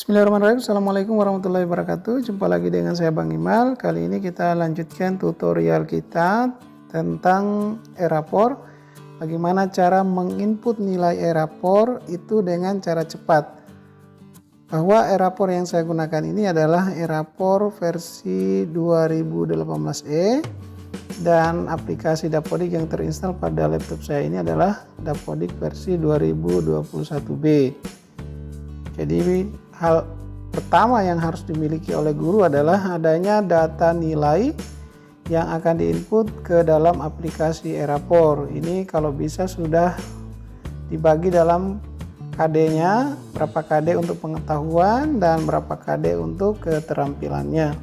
Bismillahirrahmanirrahim. Assalamualaikum warahmatullahi wabarakatuh. Jumpa lagi dengan saya Bang Imal. Kali ini kita lanjutkan tutorial kita tentang Erapor. Bagaimana cara menginput nilai Erapor itu dengan cara cepat. Bahwa Erapor yang saya gunakan ini adalah Erapor versi 2018E dan aplikasi Dapodik yang terinstall pada laptop saya ini adalah Dapodik versi 2021B. Jadi hal pertama yang harus dimiliki oleh guru adalah adanya data nilai yang akan diinput ke dalam aplikasi Erapor. Ini kalau bisa sudah dibagi dalam KD-nya, berapa KD untuk pengetahuan dan berapa KD untuk keterampilannya.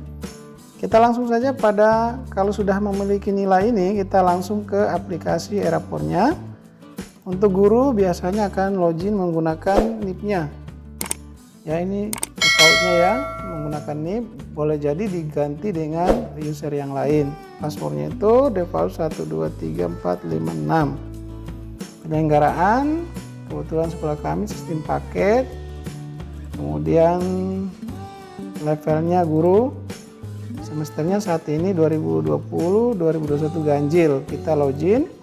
Kita langsung saja kalau sudah memiliki nilai ini, kita langsung ke aplikasi Erapornya. Untuk guru biasanya akan login menggunakan NIP-nya. Ya, ini defaultnya ya, menggunakan NIP, boleh jadi diganti dengan user yang lain. Passwordnya itu default 123456. Penyelenggaraan, kebetulan sekolah kami sistem paket, kemudian levelnya guru, semesternya saat ini 2020-2021 ganjil. Kita login.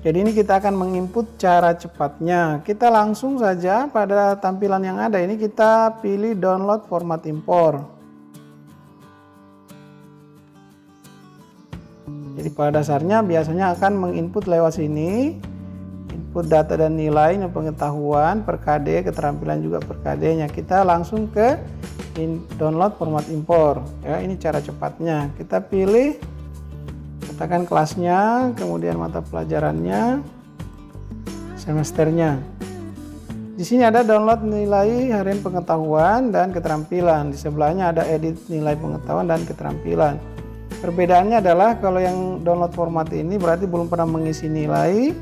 Jadi ini kita akan menginput cara cepatnya. Kita langsung saja pada tampilan yang ada ini kita pilih download format impor. Jadi pada dasarnya biasanya akan menginput lewat sini. Input data dan nilai, pengetahuan per KD, keterampilan juga per KD-nya. Kita langsung ke download format impor. Ya, ini cara cepatnya. Kita pilih, katakan kelasnya, kemudian mata pelajarannya, semesternya. Di sini ada download nilai harian pengetahuan dan keterampilan. Di sebelahnya ada edit nilai pengetahuan dan keterampilan. Perbedaannya adalah kalau yang download format ini berarti belum pernah mengisi nilai,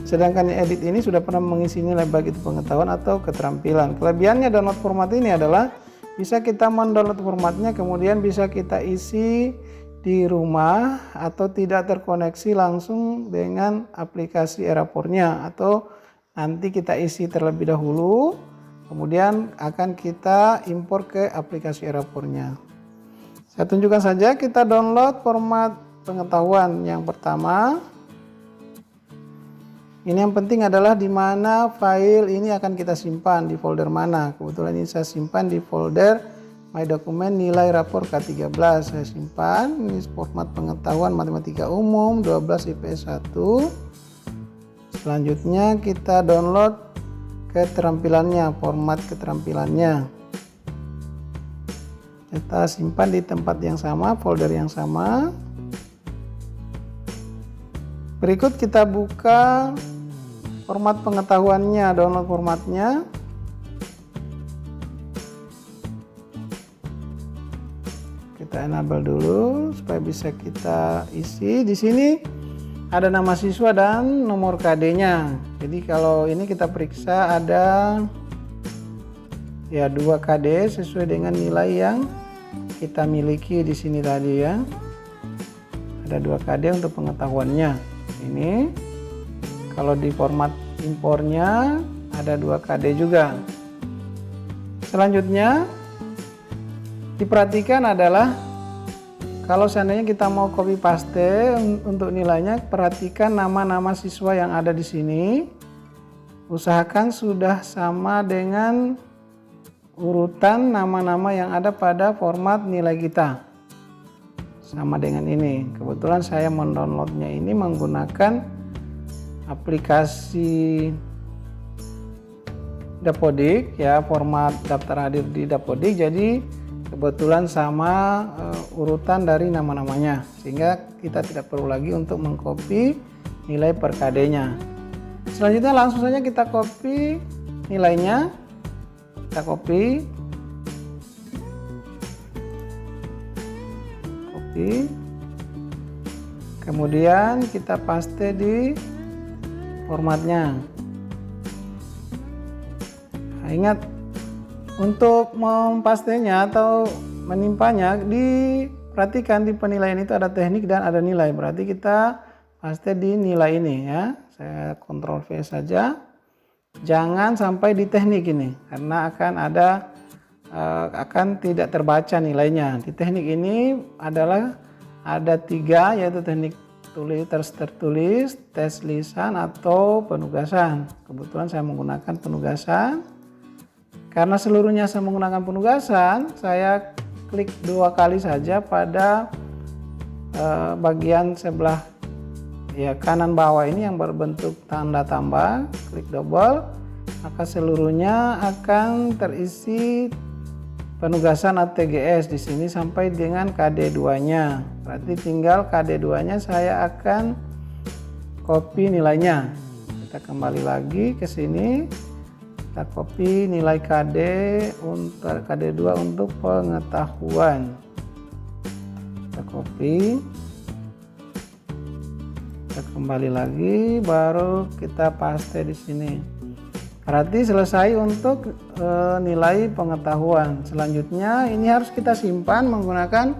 sedangkan yang edit ini sudah pernah mengisi nilai baik itu pengetahuan atau keterampilan. Kelebihannya download format ini adalah bisa kita mendownload formatnya, kemudian bisa kita isi di rumah atau tidak terkoneksi langsung dengan aplikasi Erapornya, atau nanti kita isi terlebih dahulu kemudian akan kita impor ke aplikasi Erapornya. Saya tunjukkan saja, kita download format pengetahuan yang pertama. Ini yang penting adalah di mana file ini akan kita simpan, di folder mana. Kebetulan ini saya simpan di folder My Dokumen Nilai Rapor K13. Saya simpan, ini format pengetahuan matematika umum 12 IPS 1. Selanjutnya kita download keterampilannya, format keterampilannya. Kita simpan di tempat yang sama, folder yang sama. Berikut kita buka format pengetahuannya, download formatnya. Kita enable dulu supaya bisa kita isi. Di sini ada nama siswa dan nomor KD-nya. Jadi kalau ini kita periksa ada ya 2 KD sesuai dengan nilai yang kita miliki di sini tadi ya. Ada 2 KD untuk pengetahuannya. Ini kalau di format impornya ada 2 KD juga. Selanjutnya diperhatikan adalah kalau seandainya kita mau copy paste untuk nilainya, perhatikan nama-nama siswa yang ada di sini. Usahakan sudah sama dengan urutan nama-nama yang ada pada format nilai kita. Sama dengan ini. Kebetulan saya mendownloadnya ini menggunakan aplikasi Dapodik ya, format daftar hadir di Dapodik. Jadi kebetulan sama urutan dari nama-namanya, sehingga kita tidak perlu lagi untuk mengcopy nilai per KD-nya. Selanjutnya langsung saja kita copy nilainya. Kita copy. Kemudian kita paste di formatnya. Nah, ingat, untuk mempastenya atau menimpanya, diperhatikan di penilaian itu ada teknik dan ada nilai. Berarti kita paste di nilai ini ya. Saya Ctrl V saja. Jangan sampai di teknik ini, karena akan tidak terbaca nilainya. Di teknik ini ada 3, yaitu teknik tertulis, tes lisan, atau penugasan. Kebetulan saya menggunakan penugasan. Karena seluruhnya saya menggunakan penugasan, saya klik 2 kali saja pada bagian sebelah kanan bawah ini yang berbentuk tanda tambah, klik double, maka seluruhnya akan terisi penugasan atau TGS di sini sampai dengan KD2-nya. Berarti tinggal KD2-nya saya akan copy nilainya. Kita kembali lagi ke sini. Kita copy nilai KD2 untuk pengetahuan. Kita copy. Kita kembali lagi, baru kita paste di sini. Berarti selesai untuk nilai pengetahuan. Selanjutnya ini harus kita simpan menggunakan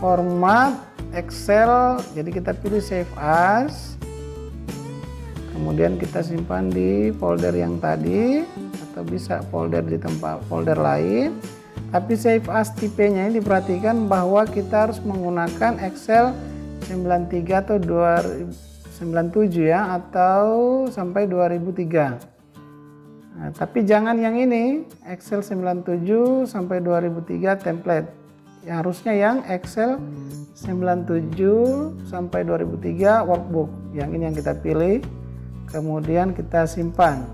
format Excel. Jadi kita pilih Save As. Kemudian kita simpan di folder yang tadi, atau bisa folder di tempat folder lain. Tapi Save As tipenya ini diperhatikan bahwa kita harus menggunakan Excel 93 atau 97 ya, atau sampai 2003. Nah, tapi jangan yang ini Excel 97 sampai 2003 template. Ya, harusnya yang Excel 97 sampai 2003 workbook. Yang ini yang kita pilih. Kemudian kita simpan.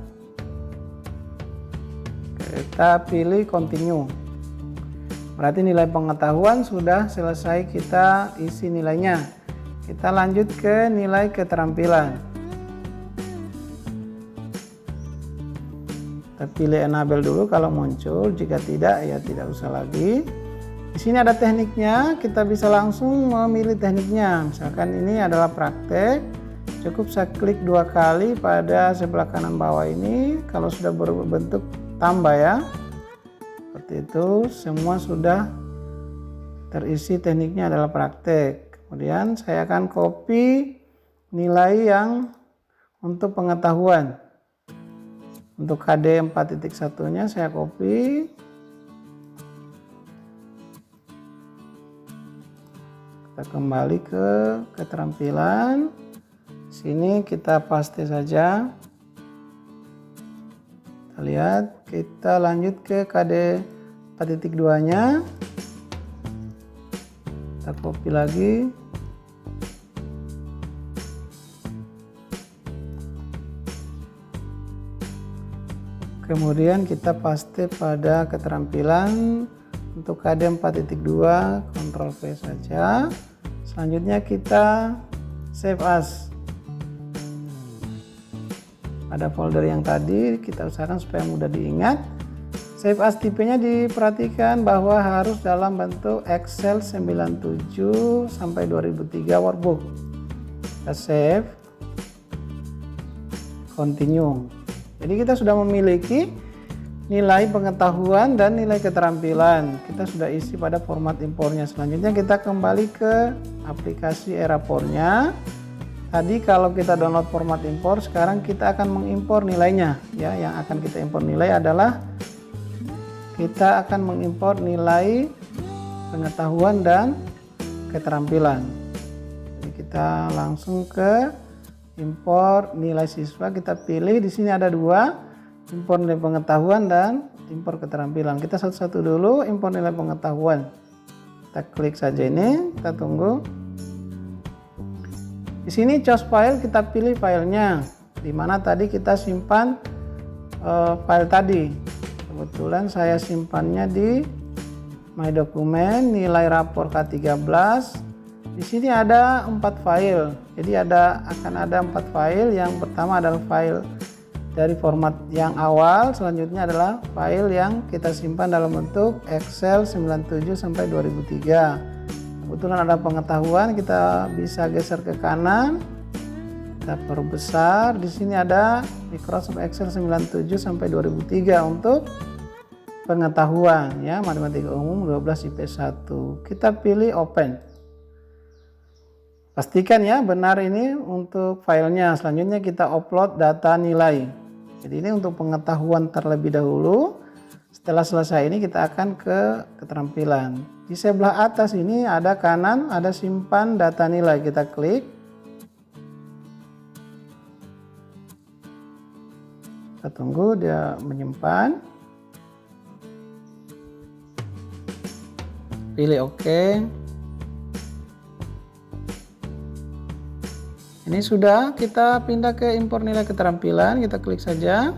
Kita pilih continue. Berarti nilai pengetahuan sudah selesai kita isi nilainya. Kita lanjut ke nilai keterampilan. Kita pilih enable dulu kalau muncul, jika tidak ya tidak usah lagi. Di sini ada tekniknya, kita bisa langsung memilih tekniknya. Misalkan ini adalah praktek. Cukup saya klik 2 kali pada sebelah kanan bawah ini. Kalau sudah berbentuk tambah ya, seperti itu, semua sudah terisi. Tekniknya adalah praktek. Kemudian saya akan copy nilai yang untuk pengetahuan. Untuk KD 4.1-nya saya copy. Kita kembali ke keterampilan. Sini kita paste saja. Kita lihat, kita lanjut ke KD 4.2-nya. Kita copy lagi. Kemudian kita paste pada keterampilan untuk KD 4.2, Ctrl V saja. Selanjutnya kita save as. Pada folder yang tadi kita usahakan supaya mudah diingat. Save as tipenya diperhatikan bahwa harus dalam bentuk Excel 97 sampai 2003 workbook. Kita save, continue. Jadi kita sudah memiliki nilai pengetahuan dan nilai keterampilan. Kita sudah isi pada format impornya. Selanjutnya kita kembali ke aplikasi Erapornya. Tadi kalau kita download format impor, sekarang kita akan mengimpor nilainya. Ya, yang akan kita impor nilai adalah kita akan mengimpor nilai pengetahuan dan keterampilan. Jadi kita langsung ke impor nilai siswa. Kita pilih di sini ada 2, impor nilai pengetahuan dan impor keterampilan. Kita satu-satu dulu impor nilai pengetahuan. Kita klik saja ini, kita tunggu. Di sini choose file, kita pilih filenya, di mana tadi kita simpan file tadi. Kebetulan saya simpannya di My Document, nilai rapor K13. Di sini ada 4 file. Jadi akan ada 4 file. Yang pertama adalah file dari format yang awal, selanjutnya adalah file yang kita simpan dalam bentuk Excel 97 sampai 2003. Kebetulan ada pengetahuan, kita bisa geser ke kanan, kita perbesar. Di sini ada Microsoft Excel 97 sampai 2003 untuk pengetahuan ya, matematika umum 12 IP1. Kita pilih open. Pastikan ya benar ini untuk filenya. Selanjutnya kita upload data nilai. Jadi ini untuk pengetahuan terlebih dahulu. Setelah selesai ini kita akan ke keterampilan. Di sebelah atas ini ada kanan, ada simpan data nilai. Kita klik. Kita tunggu dia menyimpan. Pilih OK. Ini sudah, kita pindah ke impor nilai keterampilan, kita klik saja.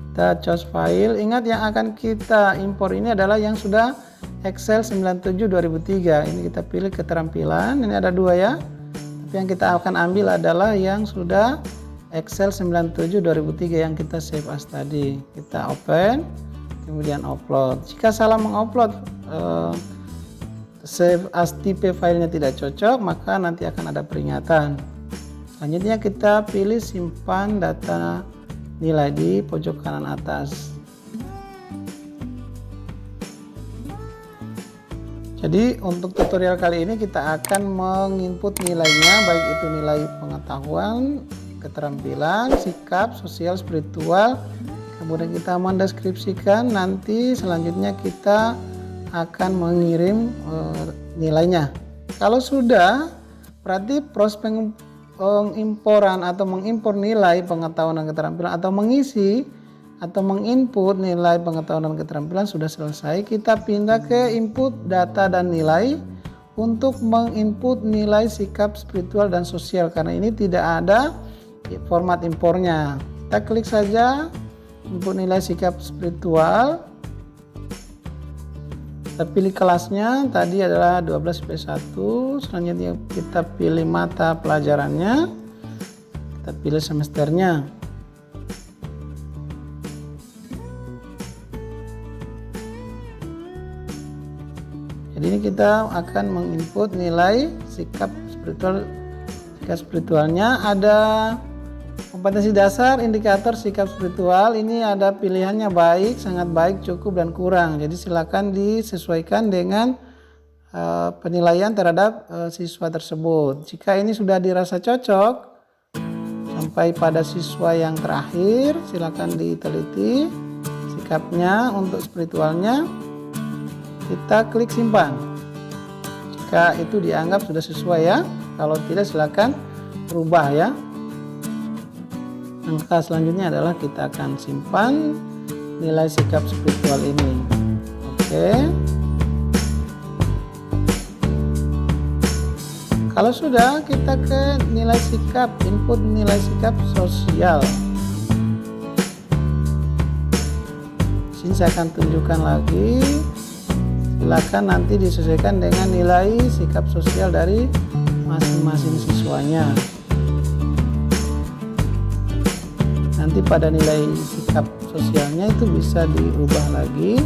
Kita choose file. Ingat yang akan kita impor ini adalah yang sudah Excel 97 2003. Ini kita pilih keterampilan, ini ada dua ya. Tapi yang kita akan ambil adalah yang sudah Excel 97 2003 yang kita save as tadi. Kita open, kemudian upload. Jika salah mengupload save as tipe filenya tidak cocok, maka nanti akan ada peringatan. Selanjutnya kita pilih simpan data nilai di pojok kanan atas. Jadi untuk tutorial kali ini kita akan menginput nilainya, baik itu nilai pengetahuan, keterampilan, sikap, sosial, spiritual. Kemudian kita mendeskripsikan, nanti selanjutnya kita akan mengirim nilainya. Kalau sudah, berarti proses pengimporan atau mengimpor nilai pengetahuan dan keterampilan atau mengisi atau menginput nilai pengetahuan dan keterampilan sudah selesai. Kita pindah ke input data dan nilai untuk menginput nilai sikap, spiritual, dan sosial, karena ini tidak ada format impornya. Kita klik saja input nilai sikap spiritual. Kita pilih kelasnya, tadi adalah 12/1. Selanjutnya kita pilih mata pelajarannya, kita pilih semesternya. Jadi ini kita akan menginput nilai sikap spiritualnya. Ada kompetensi dasar, indikator sikap spiritual. Ini ada pilihannya baik, sangat baik, cukup, dan kurang. Jadi silakan disesuaikan dengan penilaian terhadap siswa tersebut. Jika ini sudah dirasa cocok sampai pada siswa yang terakhir, silakan diteliti sikapnya. Untuk spiritualnya kita klik simpan. Jika itu dianggap sudah sesuai ya. Kalau tidak silakan rubah ya. Langkah selanjutnya adalah kita akan simpan nilai sikap spiritual ini. Oke. Kalau sudah, kita ke nilai sikap, input nilai sikap sosial. Sini saya akan tunjukkan lagi. Silakan nanti disesuaikan dengan nilai sikap sosial dari masing-masing siswanya. Nanti pada nilai sikap sosialnya itu bisa diubah lagi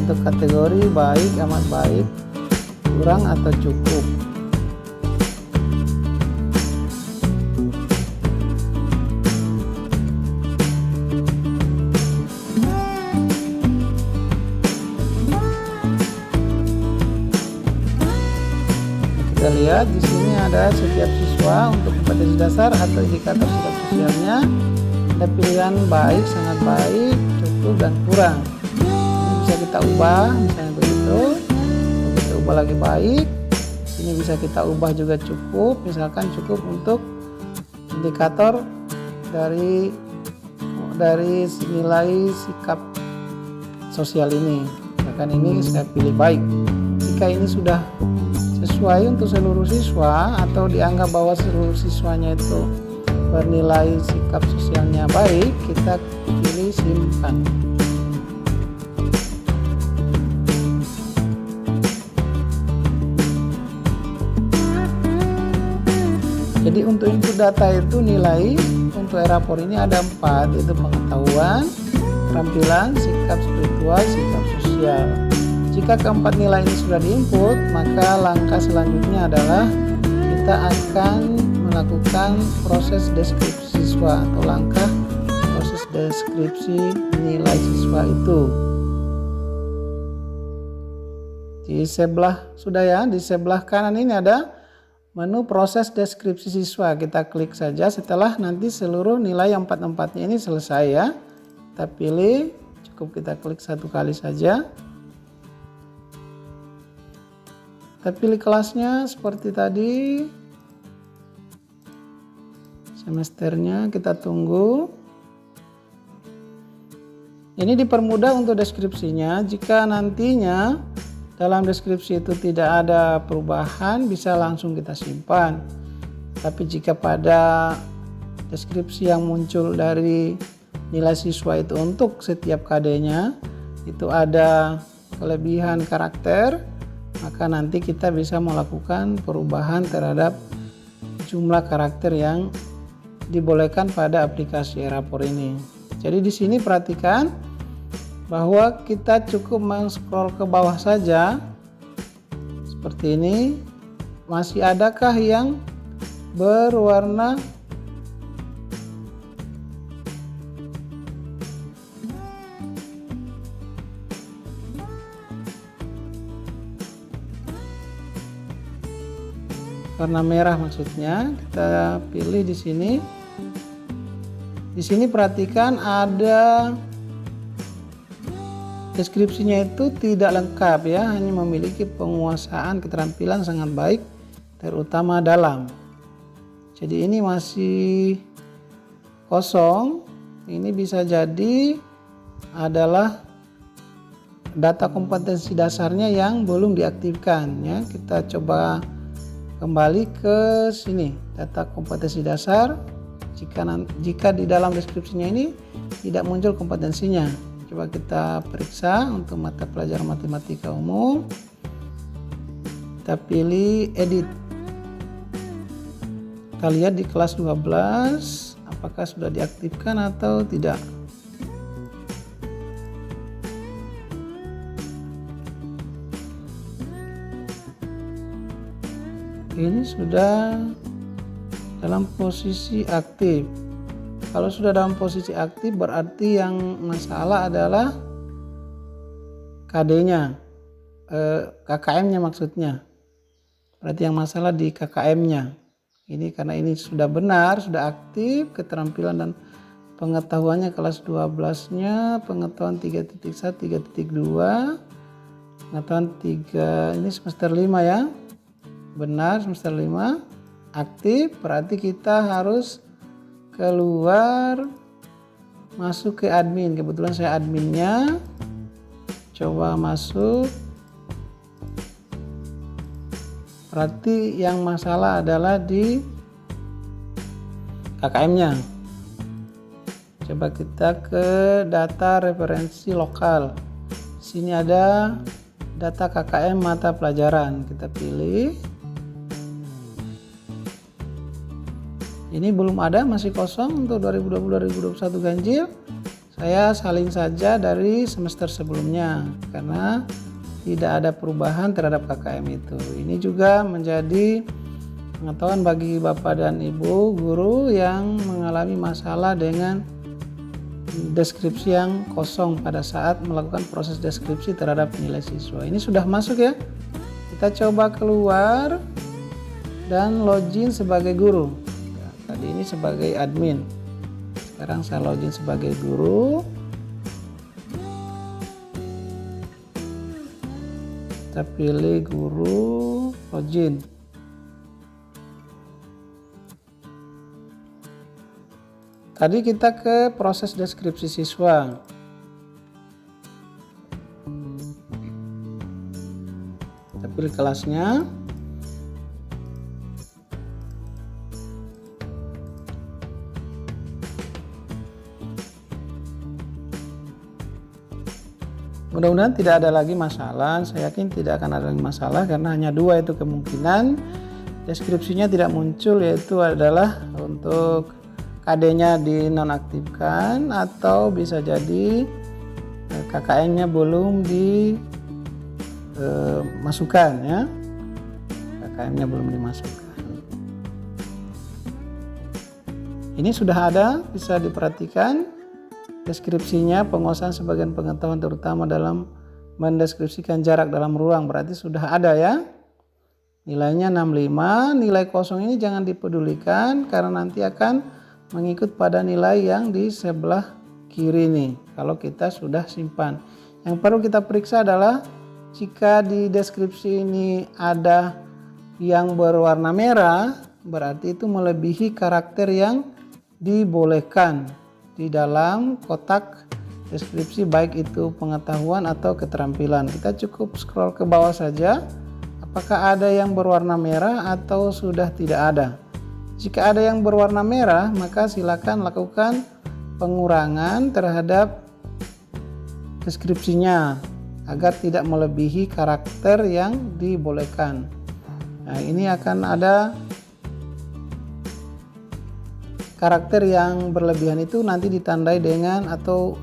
untuk kategori baik, amat baik, kurang, atau cukup. Kita lihat di sini ada setiap siswa untuk kompetensi dasar atau indikator sikap sosialnya. Ada pilihan baik, sangat baik, cukup, dan kurang. Ini bisa kita ubah, misalnya begitu. Kita ubah lagi baik. Ini bisa kita ubah juga cukup, misalkan cukup untuk indikator dari nilai sikap sosial ini. Misalkan ini saya pilih baik. Jika ini sudah sesuai untuk seluruh siswa atau dianggap bahwa seluruh siswanya itu bernilai sikap sosialnya baik, kita pilih simpan. Jadi untuk input data itu nilai untuk rapor ini ada 4, yaitu pengetahuan, keterampilan, sikap spiritual, sikap sosial. Jika keempat nilai ini sudah diinput, maka langkah selanjutnya adalah kita akan melakukan proses deskripsi siswa atau langkah proses deskripsi nilai siswa itu. Di sebelah sudah ya, di sebelah kanan ini ada menu proses deskripsi siswa. Kita klik saja setelah nanti seluruh nilai yang 4-4-nya ini selesai ya. Kita pilih, cukup kita klik satu kali saja. Kita pilih kelasnya seperti tadi. Semesternya kita tunggu. Ini dipermudah untuk deskripsinya. Jika nantinya dalam deskripsi itu tidak ada perubahan, bisa langsung kita simpan. Tapi jika pada deskripsi yang muncul dari nilai siswa itu untuk setiap KD-nya itu ada kelebihan karakter, maka nanti kita bisa melakukan perubahan terhadap jumlah karakter yang dibolehkan pada aplikasi eRapor ini. Jadi di sini perhatikan bahwa kita cukup men-scroll ke bawah saja seperti ini. Masih adakah yang berwarna warna merah maksudnya? Kita pilih di sini. Di sini perhatikan ada deskripsinya itu tidak lengkap ya, hanya memiliki penguasaan keterampilan sangat baik, terutama dalam. Jadi ini masih kosong. Ini bisa jadi adalah data kompetensi dasarnya yang belum diaktifkan ya. Kita coba kembali ke sini, data kompetensi dasar. Jika di dalam deskripsinya ini tidak muncul kompetensinya, coba kita periksa untuk mata pelajaran matematika umum. Kita pilih edit. Kita lihat di kelas 12 apakah sudah diaktifkan atau tidak. Ini sudah dalam posisi aktif. Kalau sudah dalam posisi aktif berarti yang masalah adalah KD-nya, KKM-nya maksudnya. Berarti yang masalah di KKM-nya. Ini karena ini sudah benar, sudah aktif, keterampilan dan pengetahuannya kelas 12-nya, pengetahuan 3.1, 3.2, pengetahuan 3, ini semester 5 ya. Benar, semester 5, aktif, berarti kita harus keluar, masuk ke admin. Kebetulan saya adminnya, coba masuk. Berarti yang masalah adalah di KKM-nya. Coba kita ke data referensi lokal. Di sini ada data KKM mata pelajaran. Kita pilih. Ini belum ada, masih kosong untuk 2020-2021 ganjil. Saya salin saja dari semester sebelumnya karena tidak ada perubahan terhadap KKM itu. Ini juga menjadi pengetahuan bagi Bapak dan Ibu guru yang mengalami masalah dengan deskripsi yang kosong pada saat melakukan proses deskripsi terhadap nilai siswa. Ini sudah masuk ya. Kita coba keluar dan login sebagai guru. Tadi ini sebagai admin, sekarang saya login sebagai guru. Kita pilih guru, login. Tadi kita ke proses deskripsi siswa. Kita pilih kelasnya. Mudah-mudahan tidak ada lagi masalah. Saya yakin tidak akan ada lagi masalah karena hanya dua itu kemungkinan deskripsinya tidak muncul, yaitu adalah untuk KD-nya dinonaktifkan atau bisa jadi KKN-nya belum dimasukkan ya. KKN-nya belum dimasukkan. Ini sudah ada, bisa diperhatikan. Deskripsinya penguasaan sebagian pengetahuan terutama dalam mendeskripsikan jarak dalam ruang, berarti sudah ada ya. Nilainya 65, nilai kosong ini jangan dipedulikan karena nanti akan mengikut pada nilai yang di sebelah kiri nih kalau kita sudah simpan. Yang perlu kita periksa adalah jika di deskripsi ini ada yang berwarna merah, berarti itu melebihi karakter yang dibolehkan di dalam kotak deskripsi, baik itu pengetahuan atau keterampilan. Kita cukup scroll ke bawah saja. Apakah ada yang berwarna merah atau sudah tidak ada? Jika ada yang berwarna merah, maka silakan lakukan pengurangan terhadap deskripsinya agar tidak melebihi karakter yang dibolehkan. Nah, ini akan ada karakter yang berlebihan itu nanti ditandai dengan, atau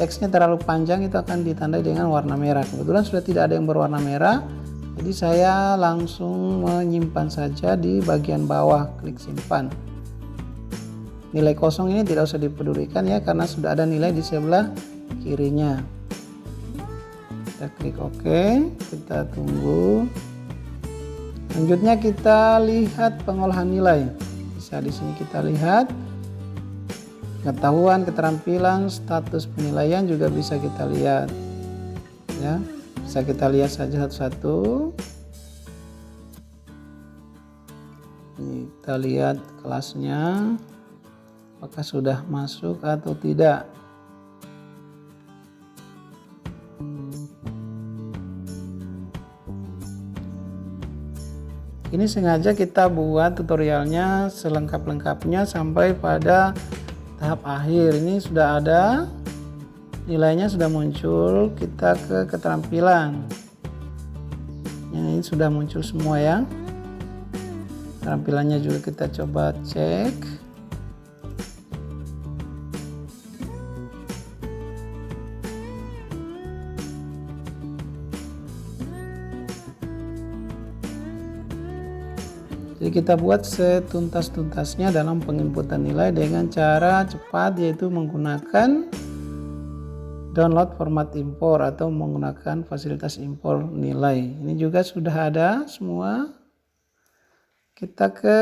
teksnya terlalu panjang itu akan ditandai dengan warna merah. Kebetulan sudah tidak ada yang berwarna merah, jadi saya langsung menyimpan saja di bagian bawah, klik simpan. Nilai kosong ini tidak usah dipedulikan ya, karena sudah ada nilai di sebelah kirinya. Kita klik OK, kita tunggu. Selanjutnya kita lihat pengolahan nilai. Bisa di sini kita lihat pengetahuan, keterampilan, status penilaian juga bisa kita lihat. Ya. Bisa kita lihat saja satu-satu. Kita lihat kelasnya, apakah sudah masuk atau tidak. Ini sengaja kita buat tutorialnya selengkap-lengkapnya sampai pada tahap akhir. Ini sudah ada nilainya, sudah muncul. Kita ke keterampilan, yang ini sudah muncul semua ya. Keterampilannya juga kita coba cek. Jadi kita buat setuntas-tuntasnya dalam penginputan nilai dengan cara cepat, yaitu menggunakan download format impor atau menggunakan fasilitas impor nilai. Ini juga sudah ada semua. Kita ke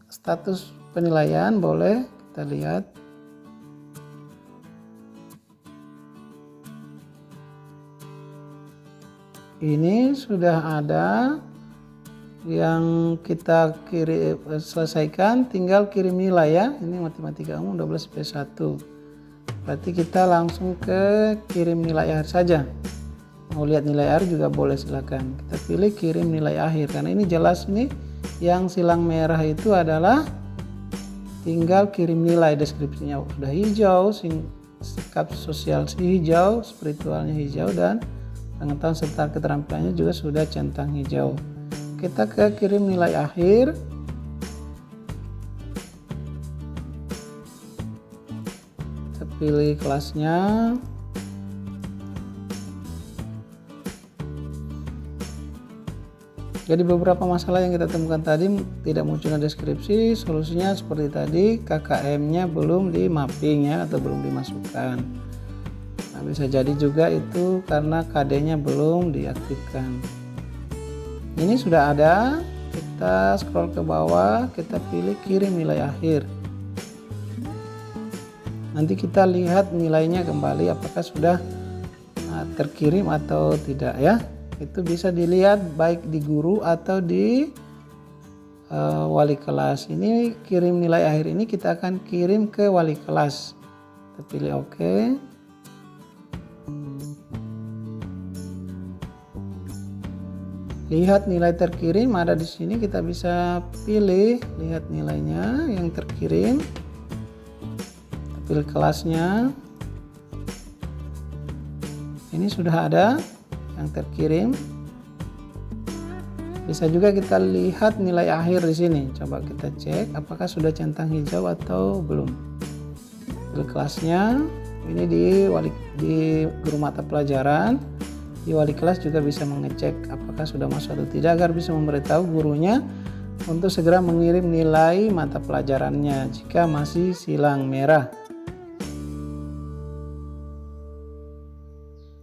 status penilaian, boleh kita lihat. Ini sudah ada yang kita selesaikan, tinggal kirim nilai ya. Ini matematika umum 12 P1. Berarti kita langsung ke kirim nilai akhir saja. Mau lihat nilai akhir juga boleh, silakan. Kita pilih kirim nilai akhir karena ini jelas nih yang silang merah itu adalah tinggal kirim nilai. Deskripsinya sudah hijau, sikap sosial hijau, spiritualnya hijau, dan pengetahuan serta keterampilannya juga sudah centang hijau. Kita ke kirim nilai akhir. Pilih kelasnya. Jadi beberapa masalah yang kita temukan tadi tidak munculnya deskripsi, solusinya seperti tadi, KKM-nya belum di mapping ya, atau belum dimasukkan. Nah, bisa jadi juga itu karena KD-nya belum diaktifkan. Ini sudah ada, kita scroll ke bawah, kita pilih kirim nilai akhir. Nanti kita lihat nilainya kembali apakah sudah terkirim atau tidak ya. Itu bisa dilihat baik di guru atau di wali kelas. Ini kirim nilai akhir ini kita akan kirim ke wali kelas. Kita pilih OK. Lihat nilai terkirim ada di sini, kita bisa pilih lihat nilainya yang terkirim. Pilih kelasnya. Ini sudah ada yang terkirim. Bisa juga kita lihat nilai akhir di sini. Coba kita cek apakah sudah centang hijau atau belum. Pilih kelasnya. Ini di guru mata pelajaran. Di wali kelas juga bisa mengecek apakah sudah masuk atau tidak agar bisa memberitahu gurunya untuk segera mengirim nilai mata pelajarannya jika masih silang merah.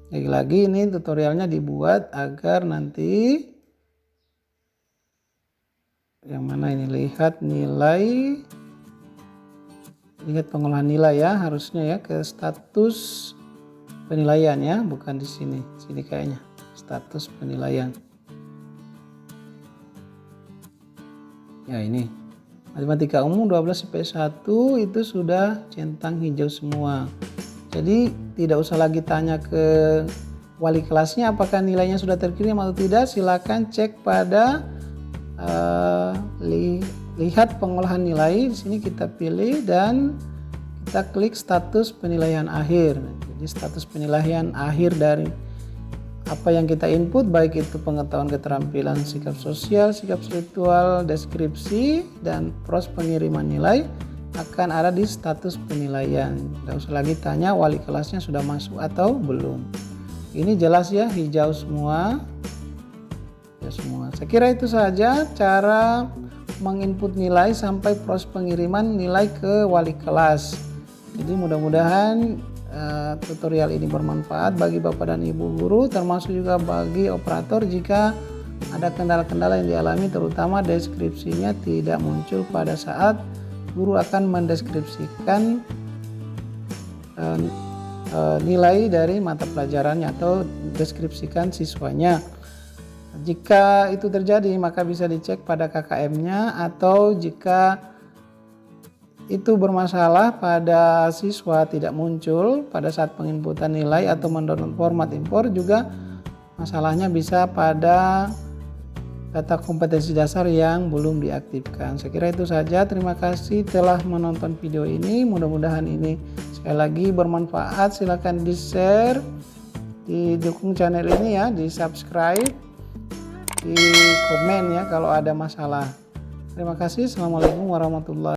Lagi-lagi ini tutorialnya dibuat agar nanti yang mana ini, lihat nilai, lihat pengolahan nilai ya, harusnya ya ke status penilaian ya, bukan di sini kayaknya status penilaian. Ya ini matematika umum 12 IPS 1 itu sudah centang hijau semua. Jadi tidak usah lagi tanya ke wali kelasnya apakah nilainya sudah terkirim atau tidak. Silakan cek pada lihat pengolahan nilai. Di sini kita pilih dan kita klik status penilaian akhir. Jadi status penilaian akhir dari apa yang kita input, baik itu pengetahuan, keterampilan, sikap sosial, sikap spiritual, deskripsi, dan proses pengiriman nilai akan ada di status penilaian. Tidak usah lagi tanya wali kelasnya sudah masuk atau belum. Ini jelas ya, hijau semua. Ya semua. Saya kira itu saja cara menginput nilai sampai proses pengiriman nilai ke wali kelas. Jadi mudah-mudahan tutorial ini bermanfaat bagi Bapak dan Ibu guru, termasuk juga bagi operator jika ada kendala-kendala yang dialami, terutama deskripsinya tidak muncul pada saat guru akan mendeskripsikan nilai dari mata pelajarannya atau deskripsikan siswanya. Jika itu terjadi maka bisa dicek pada KKM-nya, atau jika itu bermasalah pada siswa tidak muncul pada saat penginputan nilai atau mendownload format impor, juga masalahnya bisa pada data kompetensi dasar yang belum diaktifkan. Saya kira itu saja. Terima kasih telah menonton video ini. Mudah-mudahan ini sekali lagi bermanfaat. Silakan di-share, didukung channel ini ya, di-subscribe, di komen ya kalau ada masalah. Terima kasih. Assalamualaikum warahmatullahi wabarakatuh.